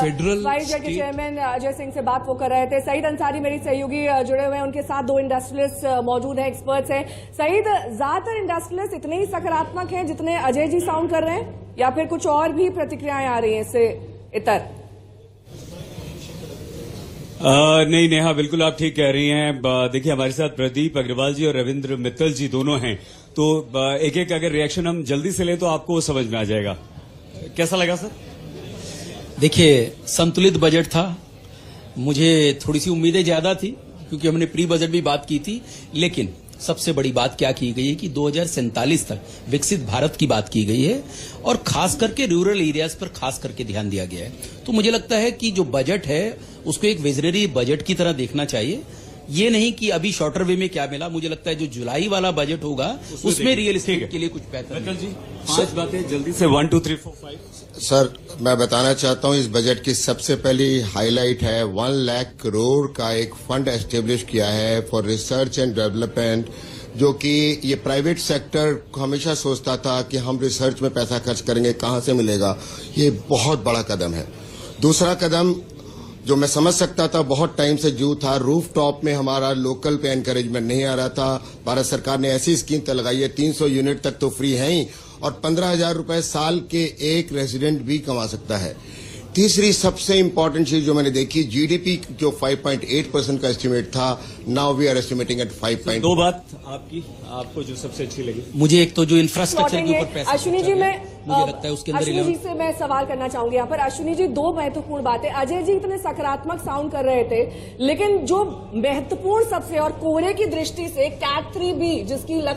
Federal वाईजे के chairman Ajay Singh से बात वो कर रहे थे। सईद अंसारी मेरी सहयोगी जुड़े हुए हैं, उनके साथ दो इंडस्ट्रियलिस्ट मौजूद हैं, एक्सपर्ट्स हैं। सईद, ज्यादातर इंडस्ट्रियलिस्ट इतने ही सकारात्मक हैं जितने अजय जी साउंड कर रहे हैं, या फिर कुछ और भी प्रतिक्रियाएं आ रही हैं इससे इतर? नहीं नेहा, बिल्कुल आप ठीक कह रही हैं। देखिए, हमारे साथ प्रदीप अग्रवाल जी और रविंद्र मित्तल जी दोनों हैं, तो एक एक अगर रिएक्शन हम जल्दी से लें तो आपको समझ में आ जाएगा। कैसा लगा सर? देखिए, संतुलित बजट था। मुझे थोड़ी सी उम्मीदें ज्यादा थी क्योंकि हमने प्री बजट भी बात की थी, लेकिन सबसे बड़ी बात क्या की गई है कि 2047 तक विकसित भारत की बात की गई है और खास करके रूरल एरियाज पर खास करके ध्यान दिया गया है। तो मुझे लगता है कि जो बजट है उसको एक विजनरी बजट की तरह देखना चाहिए, ये नहीं कि अभी शॉर्टर वे में क्या मिला। मुझे लगता है जो जुलाई वाला बजट होगा उसमें रियल एस्टेट के लिए कुछ बेहतर जी। 5 बातें जल्दी से 1 2 3 4 5। सर, मैं बताना चाहता हूं इस बजट की सबसे पहली हाईलाइट है 1 लाख करोड़ का एक फंड एस्टेब्लिश किया है फॉर रिसर्च एंड डेवलपमेंट, जो कि ये प्राइवेट सेक्टर हमेशा सोचता था कि हम रिसर्च में पैसा खर्च करेंगे, कहां से मिलेगा। ये बहुत बड़ा कदम है। दूसरा कदम जो मैं समझ सकता था, बहुत टाइम से जो था, रूफ टॉप में हमारा लोकल पे एनकरेजमेंट नहीं आ रहा था। भारत सरकार ने ऐसी स्कीम लगाई है, 300 यूनिट तक तो फ्री है ही, और 15,000 रुपए साल के एक रेजिडेंट भी कमा सकता है। तीसरी सबसे इंपॉर्टेंट चीज जो मैंने देखी, जीडीपी जो 5.8% का एस्टिमेट था, now we are estimating at 5. दो बात आपको जो सबसे अच्छी लगी? मुझे एक तो जो इंफ्रास्ट्रक्चर के ऊपर पैसा अश्विनी जी, मैं मुझे लगता है उसके अंदर अश्विनी जी से मैं सवाल करना चाहूंगी यहाँ पर। अश्विनी जी, दो महत्वपूर्ण बातें। अजय जी इतने सकारात्मक साउंड कर रहे थे, लेकिन जो महत्वपूर्ण सबसे और कोहरे की दृष्टि से कैट 3B जिसकी लगा